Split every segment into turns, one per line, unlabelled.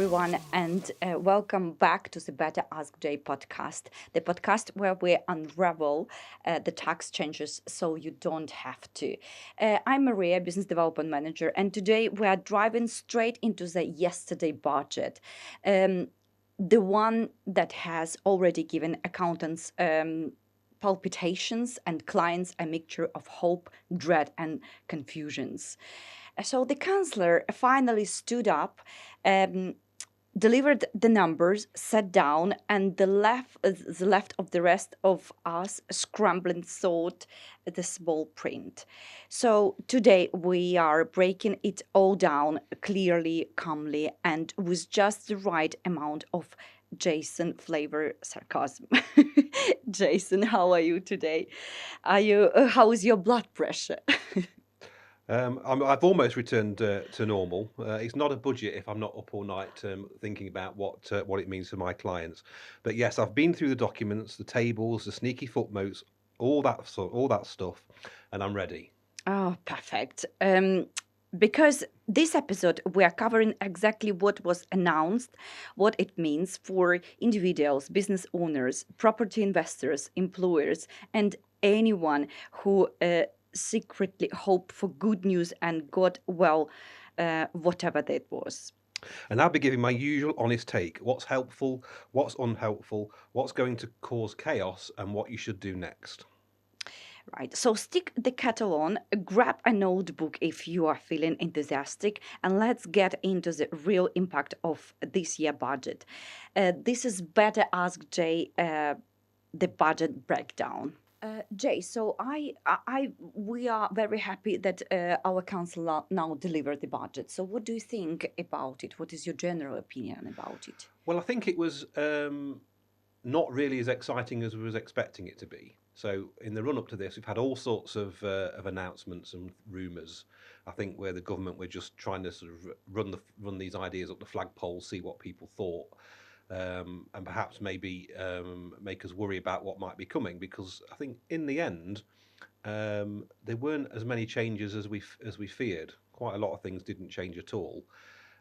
everyone, and welcome back to the Better Ask Jay podcast, the podcast where we unravel the tax changes so you don't have to. I'm Maria, Business Development Manager, and today we are driving straight into the yesterday budget. The one that has already given accountants palpitations and clients a mixture of hope, dread, and confusions. So the Chancellor finally stood up, um, delivered the numbers, sat down, and the left of the rest of us scrambling thought the small print. So today we are breaking it all down clearly, calmly, and with just the right amount of Jason flavor sarcasm. Jason, how are you today? How is your blood pressure?
I've almost returned to normal. It's not a budget if I'm not up all night thinking about what it means for my clients. But yes, I've been through the documents, the tables, the sneaky footnotes, all that stuff, and I'm ready.
Oh, perfect. Because this episode, we are covering exactly what was announced, what it means for individuals, business owners, property investors, employers, and anyone who secretly hope for good news and got well, whatever that was.
And I'll be giving my usual honest take: what's helpful, what's unhelpful, what's going to cause chaos, and what you should do next.
Right. So stick the kettle on, grab a notebook if you are feeling enthusiastic, and let's get into the real impact of this year budget. This is Better Ask Jay, the budget breakdown. Jay, so we are very happy that our council now delivered the budget. So, what do you think about it? What is your general opinion about it?
Well, I think it was not really as exciting as we was expecting it to be. So in the run up to this, we've had all sorts of announcements and rumours. I think where the government were just trying to sort of run these ideas up the flagpole, see what people thought, and perhaps maybe make us worry about what might be coming. Because I think in the end, there weren't as many changes as we feared. Quite a lot of things didn't change at all.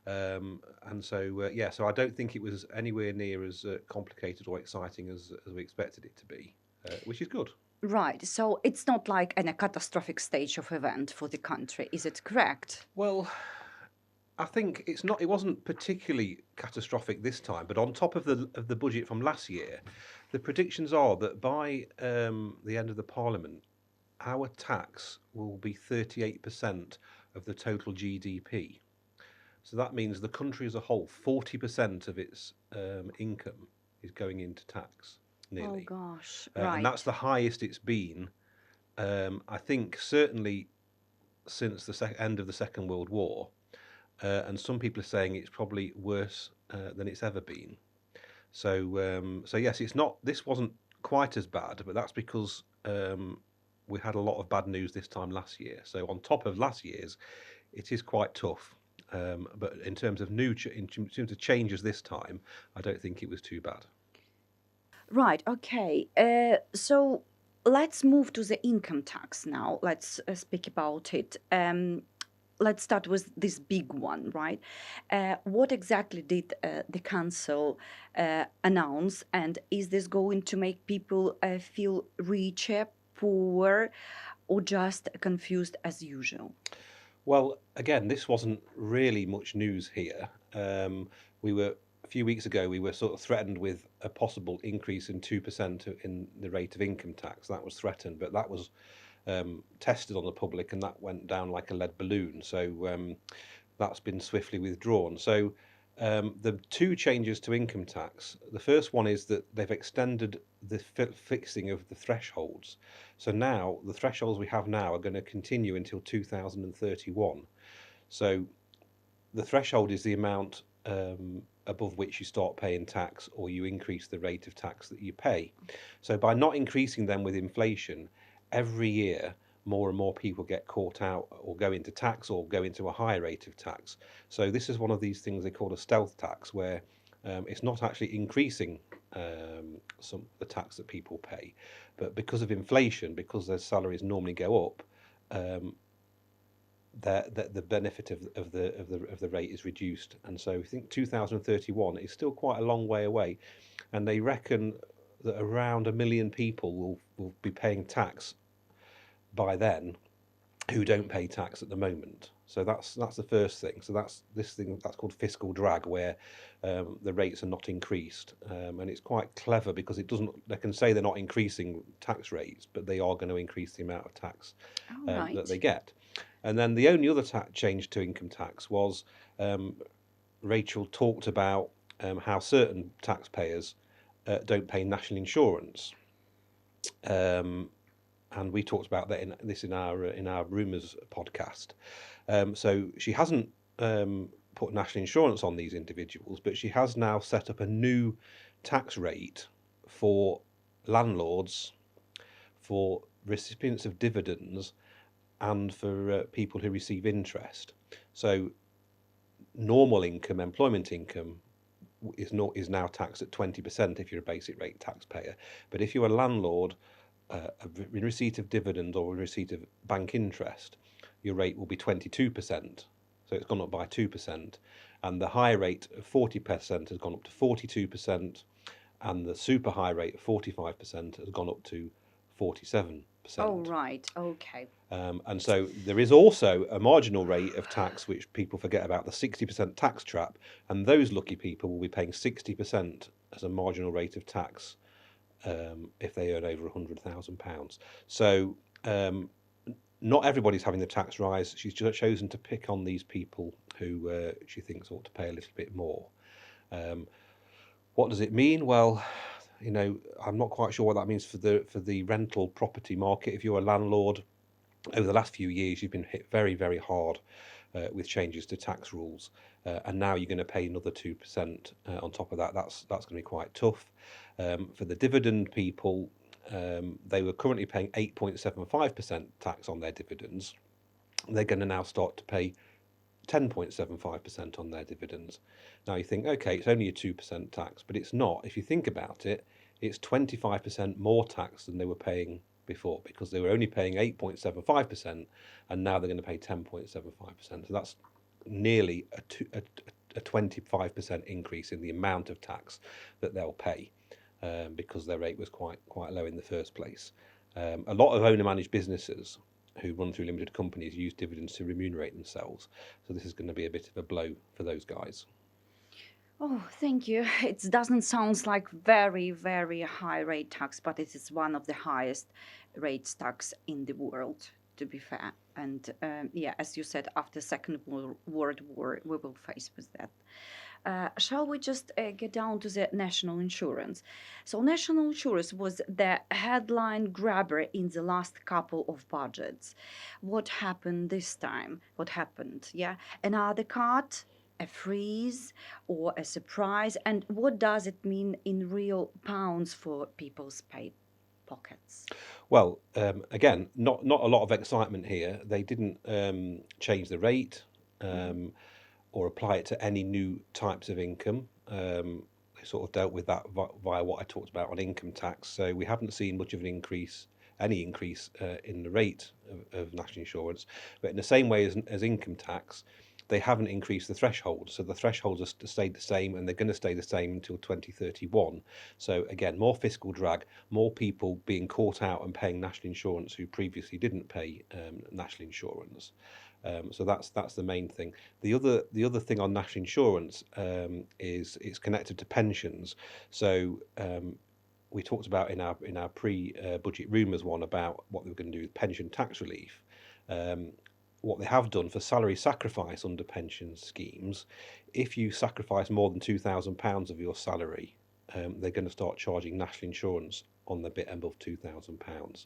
And so, yeah, so I don't think it was anywhere near as complicated or exciting as we expected it to be, which is good.
Right. So, it's not like a catastrophic stage of event for the country. Is it correct?
Well, I think it's not. It wasn't particularly catastrophic this time, but on top of the budget from last year, the predictions are that by the end of the Parliament, our tax will be 38% of the total GDP. So that means the country as a whole, 40% of its income is going into tax,
Oh
nearly.
gosh.
And that's
Right.
the highest it's been, I think, certainly since the end of the Second World War. And some people are saying it's probably worse than it's ever been. So yes, it's not. This wasn't quite as bad, but that's because we had a lot of bad news this time last year. So on top of last year's, it is quite tough. But in terms of in terms of changes this time, I don't think it was too bad.
Right. Okay. So, let's move to the income tax now. Let's speak about it. Let's start with this big one, right? What exactly did the council announce, and is this going to make people feel richer, poor, or just confused as usual?
Well, again, this wasn't really much news here. We were a few weeks ago. We were sort of threatened with a possible increase in 2% in the rate of income tax. That was threatened, but that was tested on the public, and that went down like a lead balloon. So that's been swiftly withdrawn. So the two changes to income tax. The first one is that they've extended the fixing of the thresholds. So now the thresholds we have now are going to continue until 2031. So the threshold is the amount above which you start paying tax, or you increase the rate of tax that you pay. So by not increasing them with inflation, every year more and more people get caught out or go into tax or go into a higher rate of tax. So this is one of these things they call a stealth tax, where it's not actually increasing some the tax that people pay, but because of inflation, because their salaries normally go up, the benefit of the rate is reduced, and so I think 2031 is still quite a long way away, and they reckon that around 1 million people will be paying tax by then who don't pay tax at the moment. So that's the first thing. So that's this thing that's called fiscal drag, where the rates are not increased, and it's quite clever because it doesn't. They can say they're not increasing tax rates, but they are going to increase the amount of tax
All
that they
right.
get. And then the only other change to income tax was Rachel talked about how certain taxpayers don't pay national insurance. Um, and we talked about that in our rumours podcast. So she hasn't put national insurance on these individuals, but she has now set up a new tax rate for landlords, for recipients of dividends, and for people who receive interest. So normal income, employment income, is now taxed at 20% if you're a basic rate taxpayer. But if you're a landlord, in receipt of dividend or in receipt of bank interest, your rate will be 22%. So it's gone up by 2%. And the high rate of 40% has gone up to 42%. And the super high rate of 45% has gone up to 47%.
Oh, right. Okay.
And so there is also a marginal rate of tax, which people forget about, the 60% tax trap. And those lucky people will be paying 60% as a marginal rate of tax if they earn over £100,000. So not everybody's having the tax rise. She's just chosen to pick on these people who she thinks ought to pay a little bit more. What does it mean? Well, I'm not quite sure what that means for the rental property market. If you're a landlord, over the last few years, you've been hit very, very hard with changes to tax rules, and now you're going to pay another 2% on top of that. That's going to be quite tough. For the dividend people, they were currently paying 8.75% tax on their dividends. They're going to now start to pay 10.75% on their dividends. Now you think, okay, it's only a 2% tax, but it's not. If you think about it, it's 25% more tax than they were paying before, because they were only paying 8.75% and now they're going to pay 10.75%. So that's nearly a 25% increase in the amount of tax that they'll pay, because their rate was quite low in the first place. A lot of owner managed businesses who run through limited companies use dividends to remunerate themselves. So this is going to be a bit of a blow for those guys.
Oh, thank you. It doesn't sound like very, very high rate tax, but it is one of the highest rates tax in the world, to be fair. And yeah, as you said, after Second World War, we will face with that. Shall we just get down to the national insurance? So, national insurance was the headline grabber in the last couple of budgets. What happened this time? What happened? Yeah, another cut, a freeze, or a surprise? And what does it mean in real pounds for people's pay pockets?
Well, again, not a lot of excitement here. They didn't change the rate or apply it to any new types of income. They sort of dealt with that via what I talked about on income tax. So we haven't seen much of an increase, any increase in the rate of national insurance. But in the same way as income tax, they haven't increased the threshold. So the thresholds have stayed the same, and they're going to stay the same until 2031. So again, more fiscal drag, more people being caught out and paying national insurance who previously didn't pay national insurance. So that's the main thing. The other thing on national insurance is it's connected to pensions. So we talked about in our pre-budget rumours one about what they were going to do with pension tax relief. What they have done for salary sacrifice under pension schemes, if you sacrifice more than £2,000 of your salary, they're going to start charging national insurance on the bit above £2,000.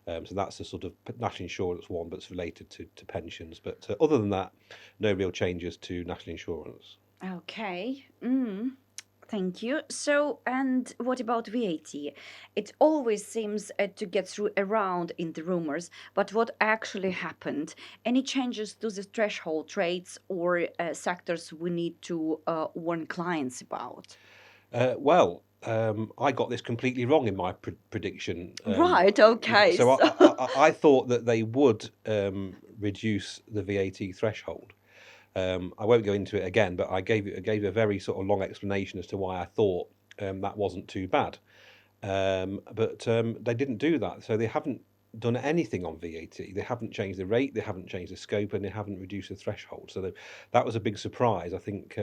So that's a sort of national insurance one, but it's related to pensions. But other than that, no real changes to national insurance.
Okay. Thank you. So, and what about VAT? It always seems to get through around in the rumors, but what actually happened? Any changes to the threshold rates or sectors we need to warn clients about?
I got this completely wrong in my prediction.
Right, okay.
So
So,
I thought that they would reduce the VAT threshold. I won't go into it again, but I gave a very sort of long explanation as to why I thought that wasn't too bad. But they didn't do that, so they haven't done anything on VAT. They haven't changed the rate, they haven't changed the scope, and they haven't reduced the threshold. So that was a big surprise. I think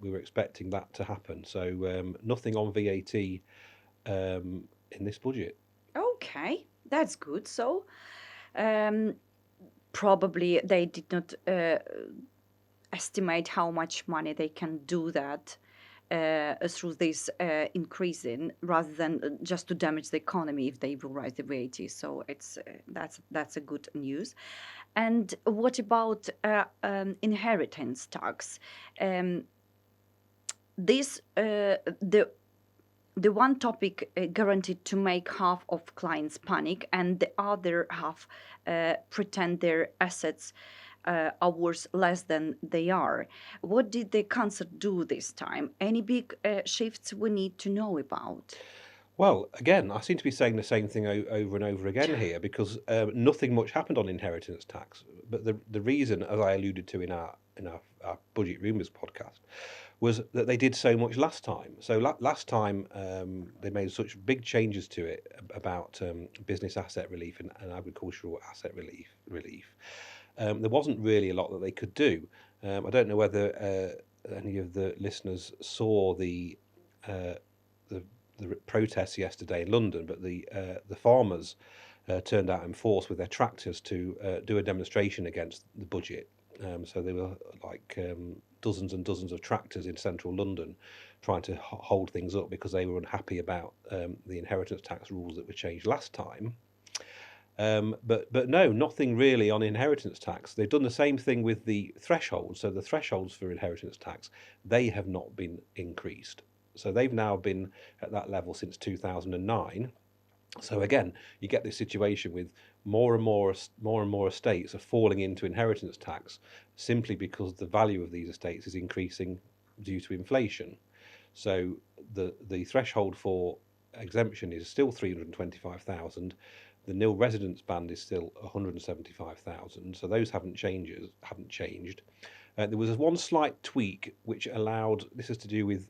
we were expecting that to happen. So nothing on VAT in this budget.
Okay, that's good. So um, probably they did not estimate how much money they can do that through this increasing, rather than just to damage the economy if they will raise the VAT. So it's that's a good news. And what about inheritance tax? Um, this the one topic guaranteed to make half of clients panic, and the other half pretend their assets are worth less than they are. What did the council do this time? Any big shifts we need to know about?
Well, again, I seem to be saying the same thing over and over again here because nothing much happened on inheritance tax. But the reason, as I alluded to in our Budget Rumours podcast, was that they did so much last time. So last time they made such big changes to it about business asset relief and agricultural asset relief. There wasn't really a lot that they could do. I don't know whether any of the listeners saw uh, the protests yesterday in London, but the farmers turned out in force with their tractors to do a demonstration against the budget. So there were like dozens and dozens of tractors in central London trying to hold things up because they were unhappy about the inheritance tax rules that were changed last time. But no, nothing really on inheritance tax. They've done the same thing with the thresholds. So the thresholds for inheritance tax, they have not been increased. So they've now been at that level since 2009. So again, you get this situation with more and more estates are falling into inheritance tax simply because the value of these estates is increasing due to inflation. So the threshold for exemption is still 325,000. The nil residence band is still 175,000. So those haven't changed. There was one slight tweak which allowed, this is to do with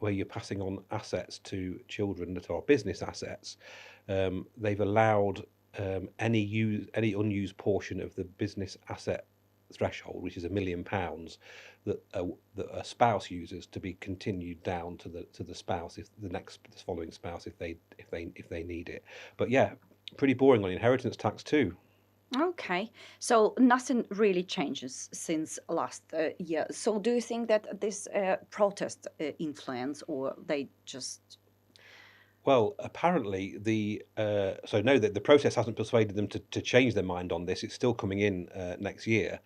where you're passing on assets to children that are business assets. They've allowed any unused portion of the business asset threshold, which is £1 million, that a spouse uses, to be continued down to the spouse, if the following spouse, if they need it. But yeah, pretty boring on inheritance tax too.
Okay, so nothing really changes since last year. So do you think that this protest influence, or they just?
Well, apparently so no, the process hasn't persuaded them to change their mind on this. It's still coming in next year.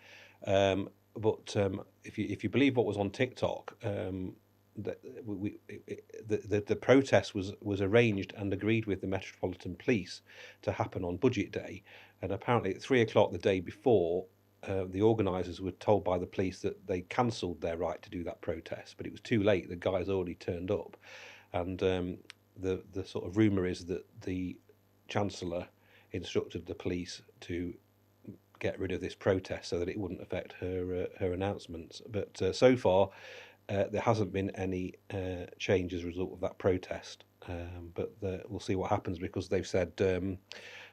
But if you believe what was on TikTok, that the protest was arranged and agreed with the Metropolitan Police to happen on Budget Day, and apparently at 3 o'clock the day before, the organisers were told by the police that they cancelled their right to do that protest, but it was too late. The guys already turned up, and the sort of rumour is that the Chancellor instructed the police to get rid of this protest so that it wouldn't affect her announcements. But so far, there hasn't been any change as a result of that protest. But we'll see what happens, because they've said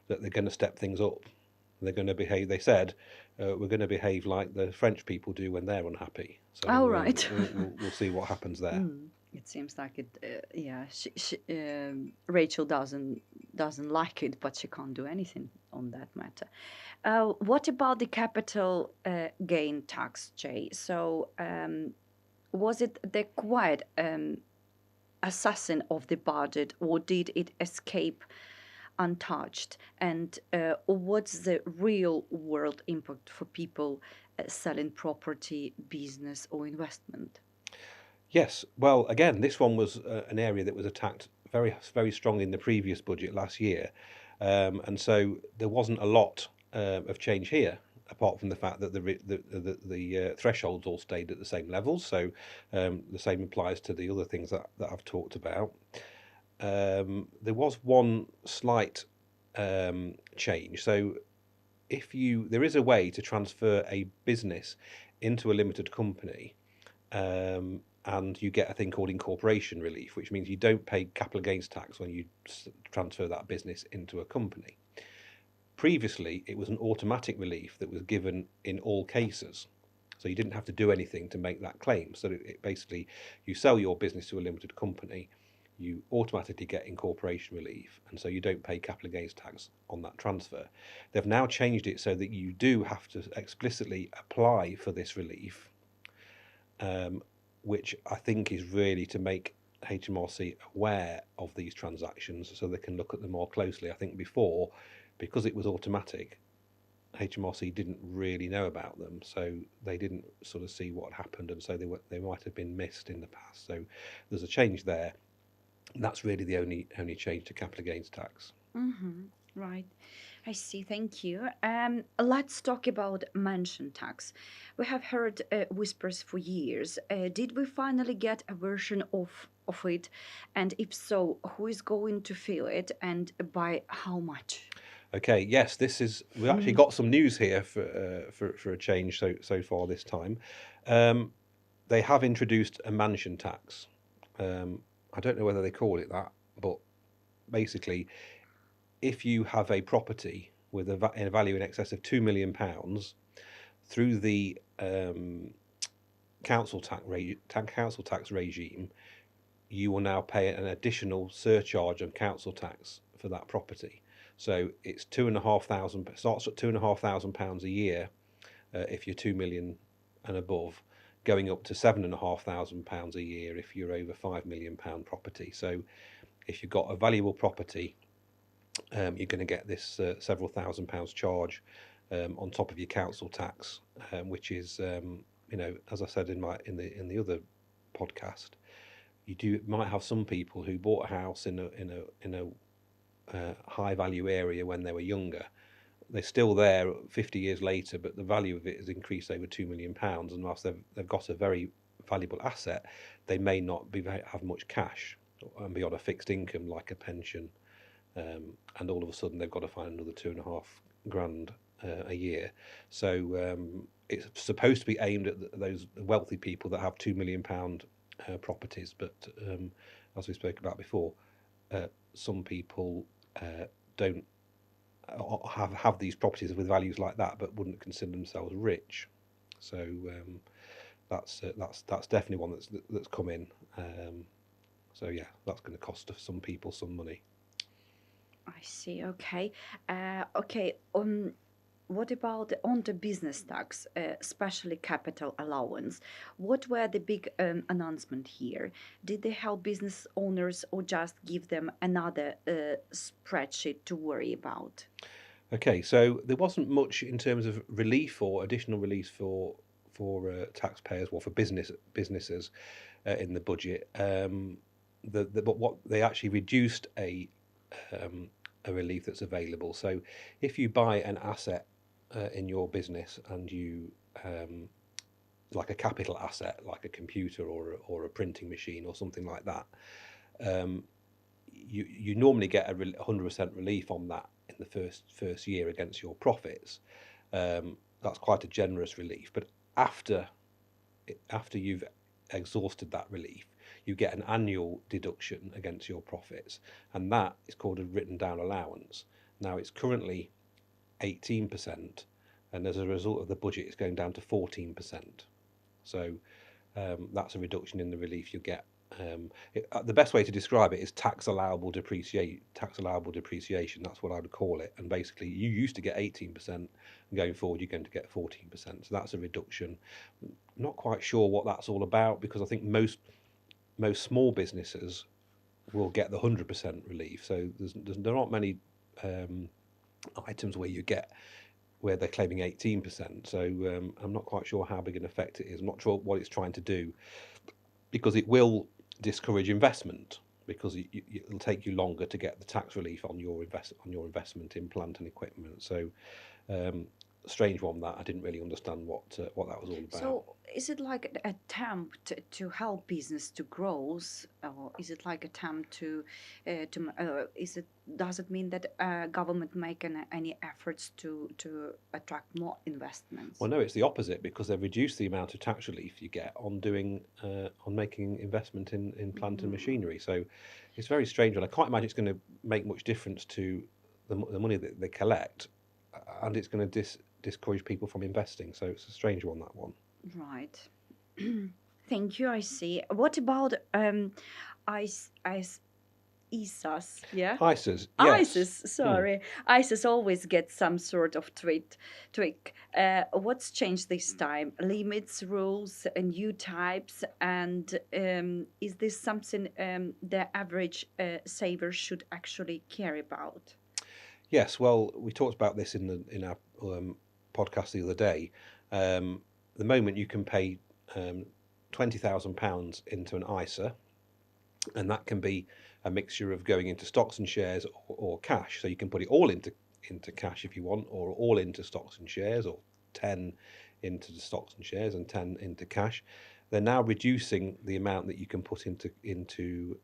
that they're going to step things up. They're going to behave. They said we're going to behave like the French people do when they're unhappy. So
Oh, right.
we'll see what happens there.
It seems like it. Yeah, Rachel doesn't like it, but she can't do anything on that matter. What about the capital gain tax, Jay? So was it the quiet assassin of the budget, or did it escape untouched? And what's the real world impact for people selling property, business, or investment?
Yes, well, again, this one was an area that was attacked very strongly in the previous budget last year, and so there wasn't a lot of change here, apart from the fact that the thresholds all stayed at the same levels. So the same applies to the other things that I've talked about. There was one slight change. So there is a way to transfer a business into a limited company, and you get a thing called incorporation relief, which means you don't pay capital gains tax when you transfer that business into a company. Previously, it was an automatic relief that was given in all cases. So you didn't have to do anything to make that claim. So it basically, you sell your business to a limited company, you automatically get incorporation relief, and so you don't pay capital gains tax on that transfer. They've now changed it so that you do have to explicitly apply for this relief, which I think is really to make HMRC aware of these transactions so they can look at them more closely. I think before, because it was automatic, HMRC didn't really know about them, so they didn't sort of see what happened, and so they might have been missed in the past. So there's a change there. And that's really the only change to capital gains tax.
Right. I see. Thank you. Let's talk about mansion tax. We have heard whispers for years. Did we finally get a version of it? And if so, who is going to feel it and by how much?
Okay, yes, we actually got some news here for a change so far this time. They have introduced a mansion tax. I don't know whether they call it that, but basically, if you have a property with a value in excess of £2 million, through the council tax regime, you will now pay an additional surcharge on council tax for that property. So it's £2,500. Starts at £2,500 a year if you're 2 million and above, going up to £7,500 a year if you're over £5 million property. So if you've got a valuable property, you're going to get this several £1,000s charge on top of your council tax, which is, as I said in the other podcast, might have some people who bought a house in a high value area when they were younger. They're still there 50 years later, but the value of it has increased over £2 million. And whilst they've got a very valuable asset, they may not have much cash and be on a fixed income like a pension. And all of a sudden they've got to find another 2.5 grand a year. So it's supposed to be aimed at those wealthy people that have £2 million properties, but as we spoke about before, some people don't have these properties with values like that, but wouldn't consider themselves rich. So that's definitely one that's come in. So yeah, that's going to cost some people some money.
I see. Okay. Okay. What about on the business tax, especially capital allowance? What were the big announcement here? Did they help business owners or just give them another spreadsheet to worry about?
Okay, so there wasn't much in terms of relief or additional relief for taxpayers, or for businesses in the budget. But what they actually reduced a relief that's available. So if you buy an asset in your business and you like a capital asset, like a computer or a printing machine or something like that, you normally get 100% relief on that in the first year against your profits. That's quite a generous relief. But after you've exhausted that relief, you get an annual deduction against your profits, and that is called a written down allowance. Now it's currently 18%, and as a result of the budget, it's going down to 14%. So that's a reduction in the relief you get. The best way to describe it is tax allowable depreciation. That's what I would call it. And basically, you used to get 18%, and going forward, you're going to get 14%. So that's a reduction. Not quite sure what that's all about, because I think most small businesses will get the 100% relief. So there aren't many items where they're claiming 18%. So I'm not quite sure how big an effect it is. I'm not sure what it's trying to do, because it will discourage investment, because it'll take you longer to get the tax relief on your investment in plant and equipment. So strange one that I didn't really understand what that was all about.
So, is it like an attempt to help business to grow, or is it like attempt is it does it mean that government make any efforts to attract more investments?
Well, no, it's the opposite because they've reduced the amount of tax relief you get on doing on making investment in plant and
Mm,
machinery. So it's very strange, and I can't imagine it's going to make much difference to the money that they collect, and it's going to discourage people from investing. So it's a strange one, that one.
right. Thank you. I see. What about ISAs? Yeah.
ISAs, yes.
ISIS,
Hmm.
sorry. ISIS always gets some sort of trick. What's changed this time? Limits, rules, new types, and is this something the average saver should actually care about?
Yes, well, we talked about this in our podcast the other day. Um, the moment you can pay £20,000 into an ISA, and that can be a mixture of going into stocks and shares or cash. So you can put it all into cash if you want, or all into stocks and shares, or 10 into the stocks and shares and 10 into cash. They're now reducing the amount that you can put into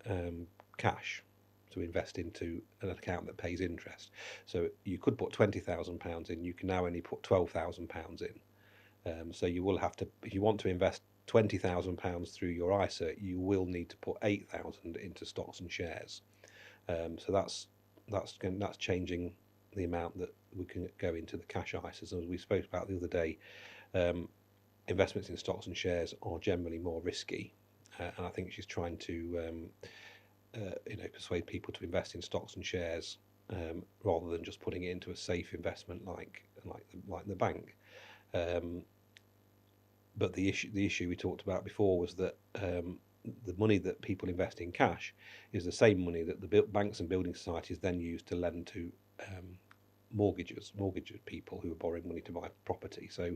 cash to invest into an account that pays interest. So you could put £20,000 in, you can now only put £12,000 in. So you will have to, if you want to invest £20,000 through your ISA, you will need to put 8,000 into stocks and shares. So that's changing the amount that we can go into the cash ISAs. As we spoke about the other day, um, investments in stocks and shares are generally more risky, and I think she's trying to persuade people to invest in stocks and shares rather than just putting it into a safe investment like the bank. Um, but the issue we talked about before was that the money that people invest in cash is the same money that the banks and building societies then use to lend to mortgage people who are borrowing money to buy property. So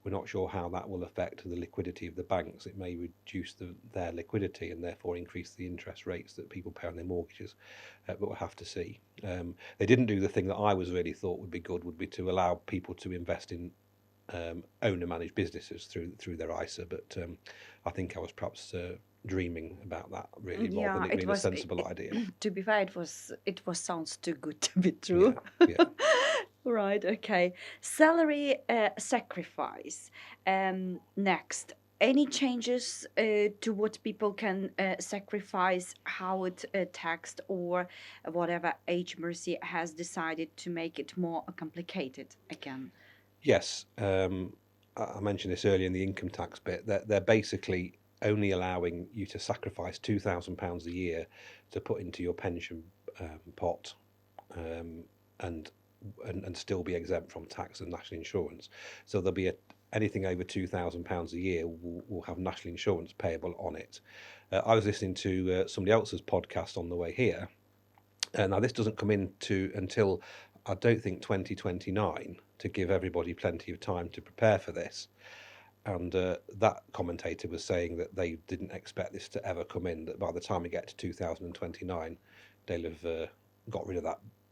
we're not sure how that will affect the liquidity of the banks. It may reduce their liquidity and therefore increase the interest rates that people pay on their mortgages, but we'll have to see. They didn't do the thing that I was really thought would be good, would be to allow people to invest in owner managed businesses through their ISA, but I think I was perhaps dreaming about that really rather than
Yeah,
it
it
being a
was.
sensible idea.
To be fair, it was sounds too good to be true.
Yeah, yeah.
Right. Okay. Salary sacrifice. Next. Any changes to what people can sacrifice, how it taxed, or whatever age Mercy has decided to make it more complicated again?
Yes, I mentioned this earlier in the income tax bit. They're basically only allowing you to sacrifice £2,000 a year to put into your pension pot, um, and, and still be exempt from tax and national insurance. So there'll be anything over £2,000 a year will have national insurance payable on it. I was listening to somebody else's podcast on the way here. Now this doesn't come into until I don't think 2029, to give everybody plenty of time to prepare for this. And that commentator was saying that they didn't expect this to ever come in. That by the time we get to 2029, they'll have got rid of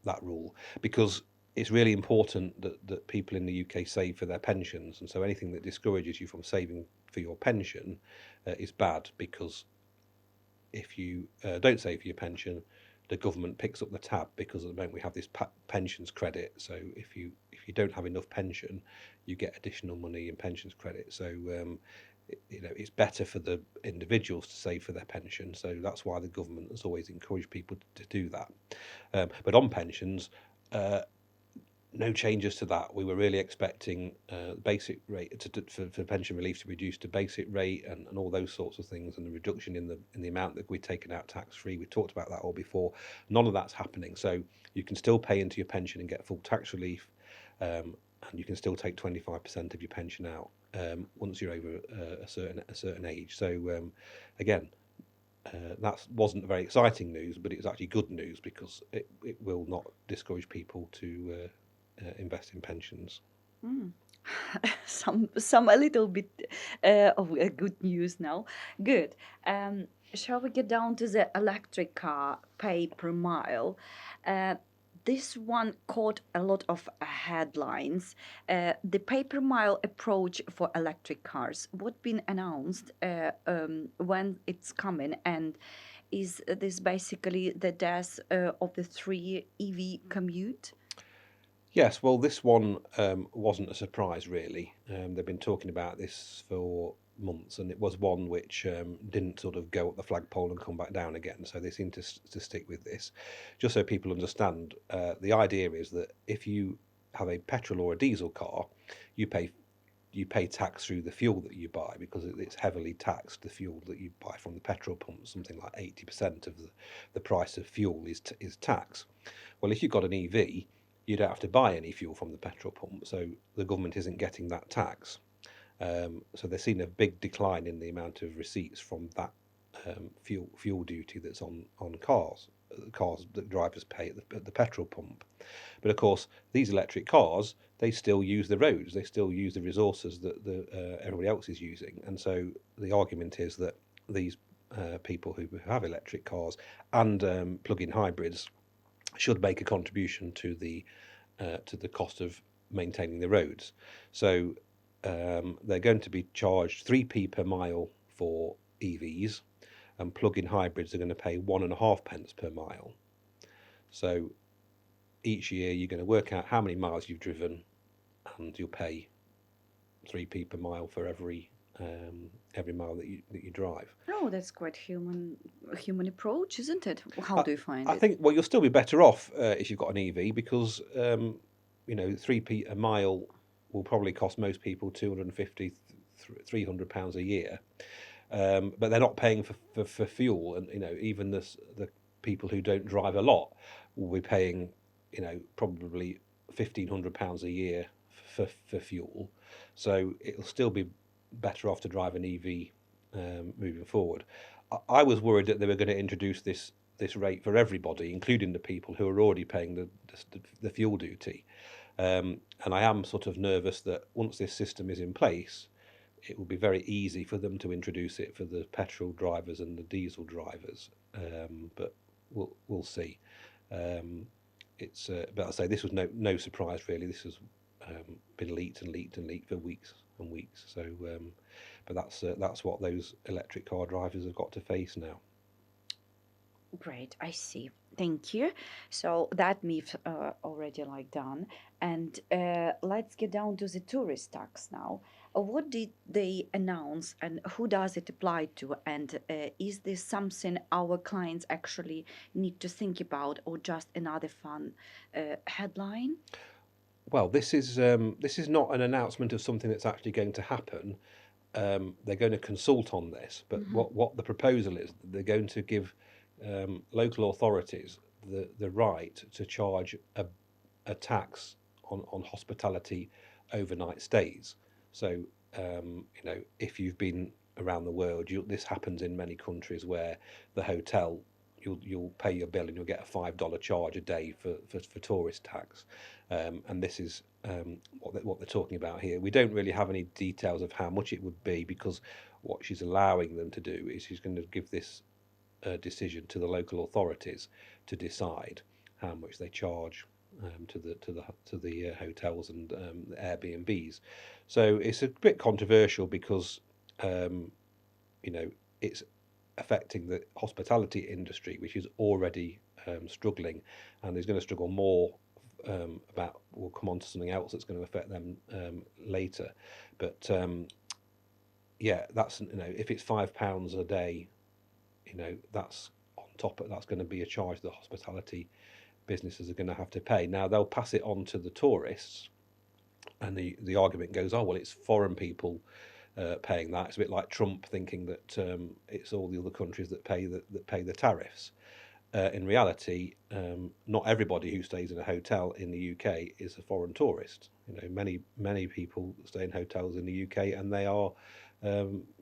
that rule, because it's really important that people in the UK save for their pensions, and so anything that discourages you from saving for your pension is bad, because if you don't save for your pension, the government picks up the tab, because at the moment we have this pensions credit. So if you don't have enough pension, you get additional money in pensions credit. So it's better for the individuals to save for their pension. So that's why the government has always encouraged people to do that. But on pensions, uh, no changes to that. We were really expecting basic rate for pension relief to reduce to basic rate, and all those sorts of things, and the reduction in the amount that we'd taken out tax free. We talked about that all before. None of that's happening. So you can still pay into your pension and get full tax relief, and you can still take 25% of your pension out once you're over a certain age. So again, that wasn't very exciting news, but it was actually good news, because it will not discourage people to invest in pensions.
Mm. Some a little bit of good news now. Good. Shall we get down to the electric car pay per mile? Uh, this one caught a lot of headlines. The pay per mile approach for electric cars. What been announced when it's coming, and is this basically the death of the three EV commute?
Yes, well, this one wasn't a surprise, really. They've been talking about this for months, and it was one which didn't sort of go up the flagpole and come back down again. So they seem to stick with this. Just so people understand, the idea is that if you have a petrol or a diesel car, you pay you pay tax through the fuel that you buy because it's heavily taxed. The fuel that you buy from the petrol pump, something like 80% of the price of fuel is tax. Well, if you've got an EV, you don't have to buy any fuel from the petrol pump, so the government isn't getting that tax. So they're seeing a big decline in the amount of receipts from that fuel duty that's on cars that drivers pay at the petrol pump. But of course, these electric cars, they still use the roads, they still use the resources that everybody else is using. And so the argument is that these people who have electric cars and plug-in hybrids should make a contribution to the cost of maintaining the roads. So they're going to be charged 3p per mile for EVs, and plug-in hybrids are going to pay 1.5 pence per mile. So each year you're going to work out how many miles you've driven, and you'll pay 3p per mile for every mile that you drive.
Oh, that's quite human approach, isn't it? How
I,
do you find
I
it?
think well you'll still be better off if you've got an EV because 3p a mile will probably cost most people 250 £300 a year, but they're not paying for fuel, and even the people who don't drive a lot will be paying probably £1,500 a year for fuel. So it'll still be better off to drive an EV moving forward. I was worried that they were going to introduce this rate for everybody, including the people who are already paying the fuel duty. And I am sort of nervous that once this system is in place, it will be very easy for them to introduce it for the petrol drivers and the diesel drivers. But we'll see. But I say this was no surprise really. This has been leaked and leaked and leaked for weeks and weeks. So, but that's what those electric car drivers have got to face now.
Great, I see. Thank you. So that myth already like done, and let's get down to the tourist tax now. What did they announce, and who does it apply to? And is this something our clients actually need to think about, or just another fun headline?
Well, this is not an announcement of something that's actually going to happen. They're going to consult on this, but
Hmm.
what the proposal is, they're going to give local authorities the right to charge a tax on hospitality overnight stays. So, if you've been around the world, this happens in many countries where the hotel you'll pay your bill and you'll get a $5 charge a day for tourist tax, and this is what they're talking about here. We don't really have any details of how much it would be because what she's allowing them to do is she's going to give this decision to the local authorities to decide how much they charge to the hotels and the Airbnbs. So it's a bit controversial because it's affecting the hospitality industry, which is already struggling, and is going to struggle more. We'll come on to something else that's going to affect them later, but yeah, that's if it's £5 a day, that's on top of that's going to be a charge the hospitality businesses are going to have to pay. Now they'll pass it on to the tourists, and the argument goes, oh well, it's foreign people paying that. It's a bit like Trump thinking that it's all the other countries that pay the tariffs. In reality, not everybody who stays in a hotel in the UK is a foreign tourist. Many people stay in hotels in the UK, and they are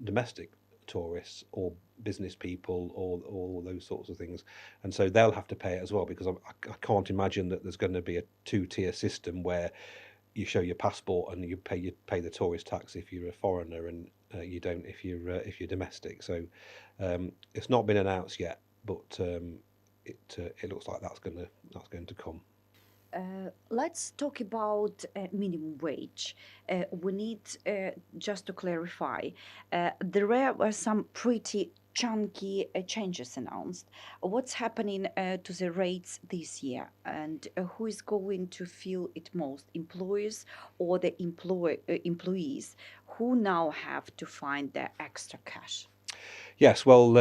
domestic tourists or business people or all those sorts of things, and so they'll have to pay it as well because I can't imagine that there's going to be a two-tier system where you show your passport and you pay the tourist tax if you're a foreigner, and you don't if you're domestic. So it's not been announced yet, but it looks like that's going to come.
Let's talk about minimum wage. We need just to clarify, there were some pretty chunky changes announced. What's happening to the rates this year, and who is going to feel it most? Employers or the employees who now have to find their extra cash?
Yes, well,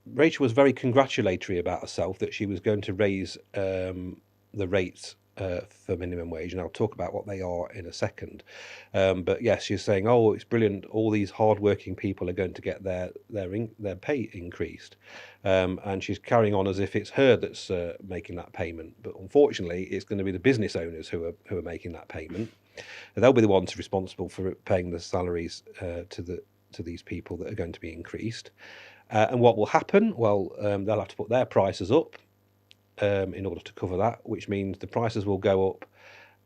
Rachel was very congratulatory about herself that she was going to raise the rates for minimum wage, and I'll talk about what they are in a second. But yes, she's saying, "Oh, it's brilliant! All these hardworking people are going to get their pay increased," and she's carrying on as if it's her that's making that payment. But unfortunately, it's going to be the business owners who are making that payment. They'll be the ones responsible for paying the salaries to these people that are going to be increased. And what will happen? Well, they'll have to put their prices up in order to cover that, which means the prices will go up,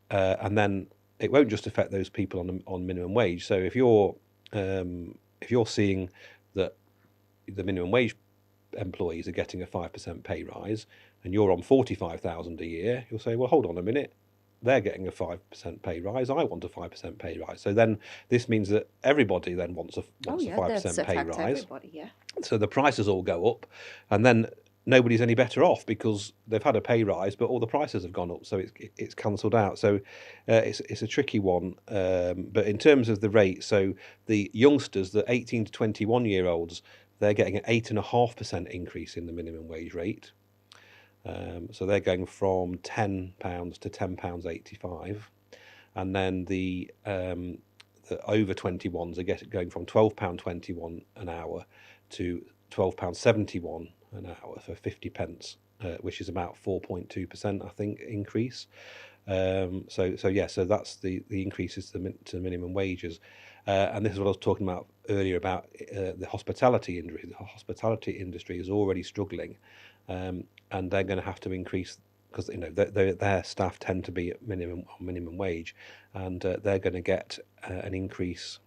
and then it won't just affect those people on minimum wage. So if you're seeing that the minimum wage employees are getting a 5% pay rise, and you're on 45,000 a year, you'll say, well, hold on a minute. They're getting a 5% pay rise. I want a 5% pay rise. So then this means that everybody then wants a
Oh, yeah, that's
5% pay
affects
rise.
everybody, yeah.
So the prices all go up, and then nobody's any better off because they've had a pay rise, but all the prices have gone up, so it's cancelled out. So it's a tricky one. But in terms of the rate, so the youngsters, the 18 to 21-year-olds, they're getting an 8.5% increase in the minimum wage rate. So they're going from £10 to £10.85, and then the over 21s are going from £12.21 an hour to £12.71 an hour for 50 pence, which is about 4.2%, I think, increase. So that's the increases to minimum wages. And this is what I was talking about earlier about the hospitality industry. The hospitality industry is already struggling, and they're going to have to increase because their staff tend to be at minimum wage, and they're going to get an increase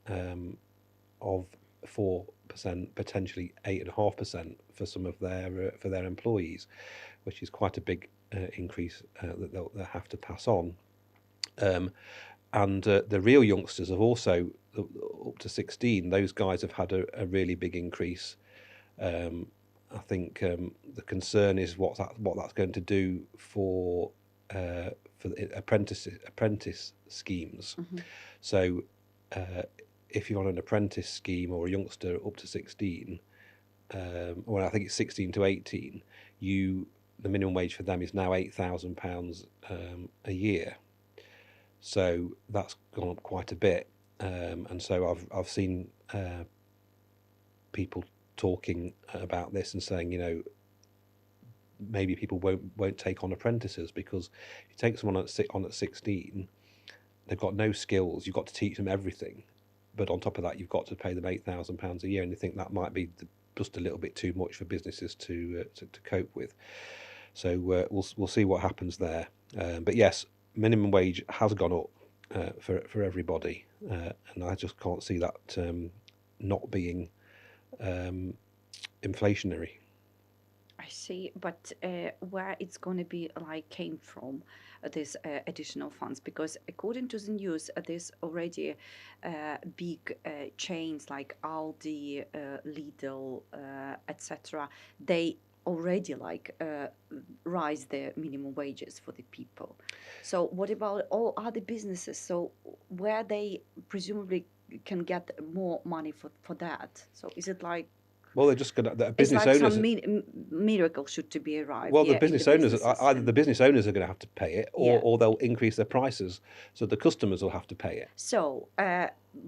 of 4%, potentially 8.5% for some of their employees, which is quite a big increase that they'll have to pass on. And the real youngsters have also up to 16. Those guys have had a really big increase. I think the concern is what that's going to do for the apprentice schemes.
Mm-hmm.
So if you're on an apprentice scheme or a youngster up to 16, or I think it's 16 to 18, the minimum wage for them is now £8,000 a year. So that's gone up quite a bit, and so I've seen people talking about this and saying, maybe people won't take on apprentices because if you take someone on at 16, they've got no skills. You've got to teach them everything, but on top of that, you've got to pay them £8,000 a year, and they think that might be just a little bit too much for businesses to cope with. So we'll see what happens there. But yes, minimum wage has gone up for everybody, and I just can't see that not being inflationary.
I see, but where it's going to be came from this additional funds? Because according to the news, there's already big chains like Aldi, Lidl, etc. They already rise their minimum wages for the people. So what about all other businesses? So where they presumably can get more money for that? So is it like
Well, they're just going to
it's
business
like
owners.
some miracle should to be arrived,
Well, the
yeah, in
business
the
owners,
businesses.
either the business owners are going to have to pay it,
Yeah.
or they'll increase their prices, so the customers will have to pay it.
So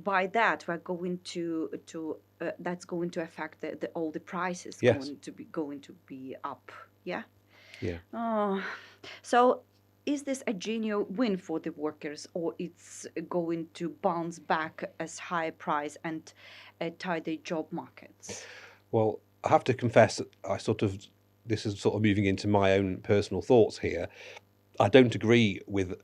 by that, we're going to that's going to affect all the prices
Yes.
going to be up. Yeah.
Yeah.
Oh, so is this a genuine win for the workers, or it's going to bounce back as high price and tighter job markets?
Well, I have to confess that this is sort of moving into my own personal thoughts here. I don't agree with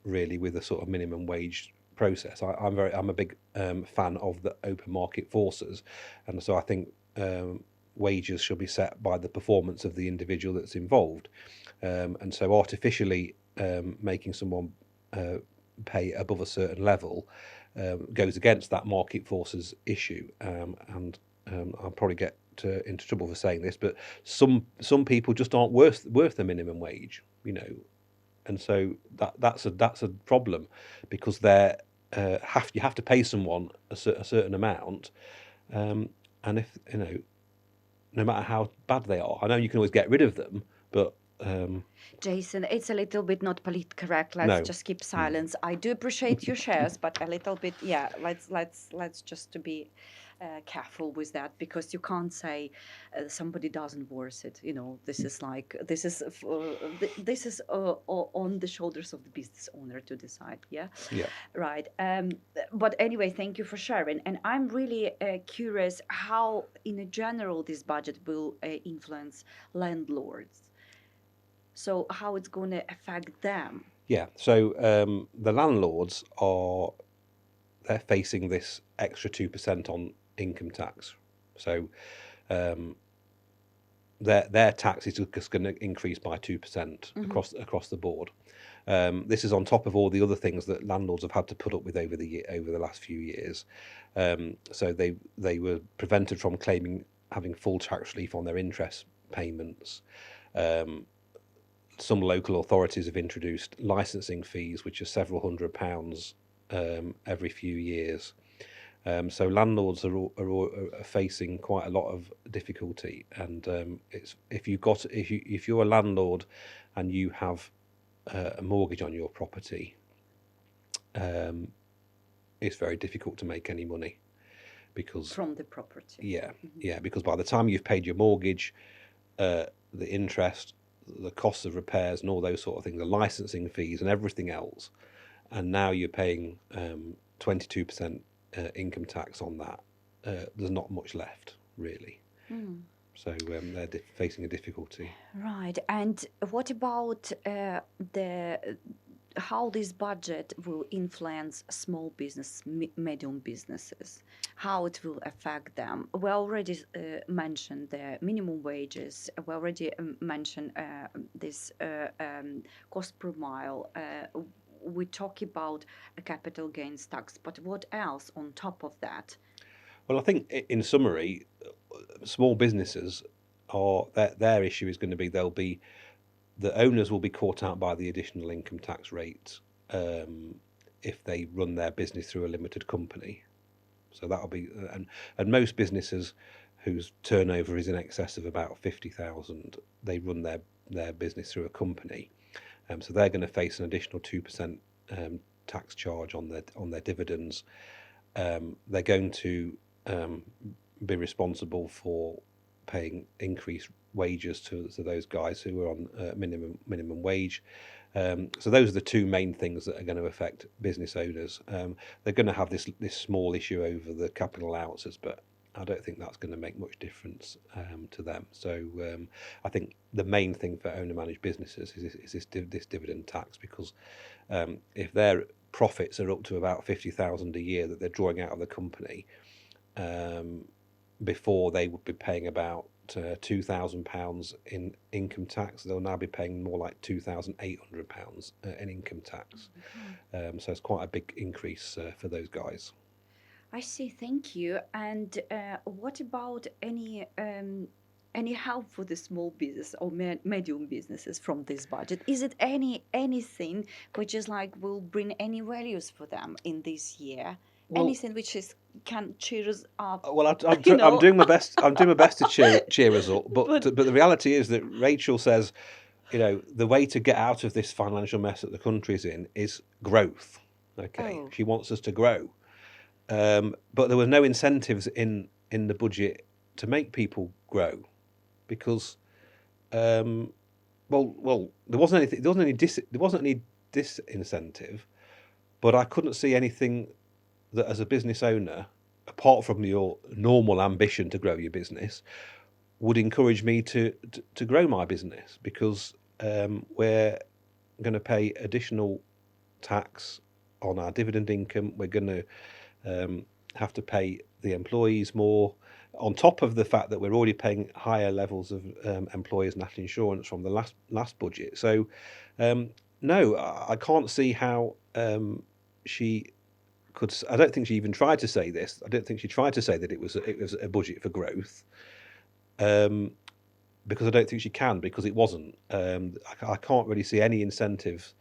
really with the sort of minimum wage process. I'm a big fan of the open market forces, and so I think wages shall be set by the performance of the individual that's involved. And so artificially making someone pay above a certain level goes against that market forces issue. And I'll probably get into trouble for saying this, but some people just aren't worth the minimum wage, and so that's a problem, because they're you have to pay someone a certain amount, and if no matter how bad they are, I know you can always get rid of them, but
Jason, it's a little bit not polite correct. Let's
no.
just keep silence. I do appreciate your shares, but a little bit, yeah. Let's just to be careful with that, because you can't say somebody doesn't worth it. This is like this is on the shoulders of the business owner to decide. Yeah,
Yeah.
right. But anyway, thank you for sharing. And I'm really curious how, in a general, this budget will influence landlords. So how it's going to affect them?
Yeah. So the landlords they're facing this extra 2% on income tax. So their tax is just going to increase by 2% across the board. This is on top of all the other things that landlords have had to put up with over the last few years. So they were prevented from having full tax relief on their interest payments. Some local authorities have introduced licensing fees, which are several £100 every few years. So landlords are facing quite a lot of difficulty, and if you're a landlord and you have a mortgage on your property, it's very difficult to make any money, because
from the property.
yeah, because by the time you've paid your mortgage, the interest, the costs of repairs and all those sort of things, the licensing fees and everything else, and now you're paying 22% income tax on that. There's not much left, really. So they're facing a difficulty.
Right. And what about how this budget will influence small business, medium businesses? How it will affect them? We already mentioned the minimum wages. We already mentioned this cost per mile. We talk about a capital gains tax, but what else on top of that?
Well, I think in summary, small businesses their issue is going to be the owners will be caught out by the additional income tax rate if they run their business through a limited company. So that'll be and most businesses whose turnover is in excess of about 50,000, they run their business through a company. So they're going to face an additional 2% tax charge on their dividends. They're going to be responsible for paying increased wages to those guys who are on minimum wage. So those are the two main things that are going to affect business owners. They're going to have this small issue over the capital allowances, but I don't think that's going to make much difference to them. So I think the main thing for owner-managed businesses is this dividend tax, because if their profits are up to about 50,000 a year that they're drawing out of the company, before they would be paying about £2,000 in income tax, they'll now be paying more like £2,800 in income tax. So it's quite a big increase for those guys.
I see. Thank you. And what about any help for the small business or medium businesses from this budget? Is it anything which is like will bring any values for them in this year?
Well,
Anything which can cheer us up?
well, I'm
You know,
doing my best. I'm doing my best to cheer us up. But
but
the reality is that Rachel says, the way to get out of this financial mess that the country's in is growth. Okay,
oh,
she wants us to grow. But there were no incentives in the budget to make people grow, because, there wasn't anything. There wasn't any disincentive. But I couldn't see anything that, as a business owner, apart from your normal ambition to grow your business, would encourage me to grow my business, because we're going to pay additional tax on our dividend income. We're going to have to pay the employees more, on top of the fact that we're already paying higher levels of employers' national insurance from the last budget. So, no, I can't see how she could. I don't think she even tried to say this. I don't think she tried to say that it was a budget for growth. Because I don't think she can, because it wasn't. I can't really see any incentives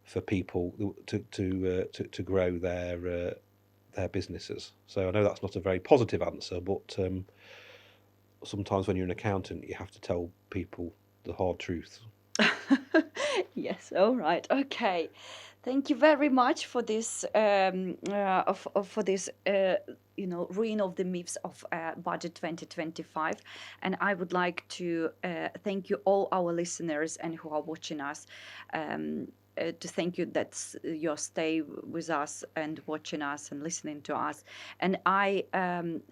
for people to grow their businesses. So I know that's not a very positive answer, but sometimes when you're an accountant, you have to tell people the hard truth.
Yes, all right. Okay. Thank you very much for this for this ruin of the myths of budget 2025. And I would like to thank you all our listeners and who are watching us. To thank you that your stay with us and watching us and listening to us. And I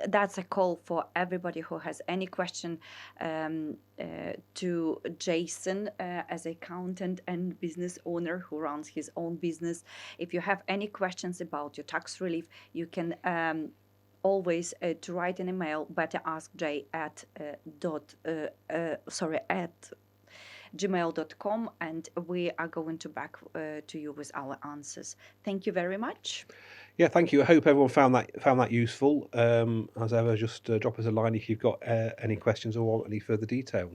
that's a call for everybody who has any question to Jason as accountant and business owner who runs his own business. If you have any questions about your tax relief, you can always to write an email, better ask Jay at gmail.com, and we are going to back to you with our answers. Thank you very much.
Yeah, thank you. I hope everyone found that useful. As ever, just drop us a line if you've got any questions or want any further detail.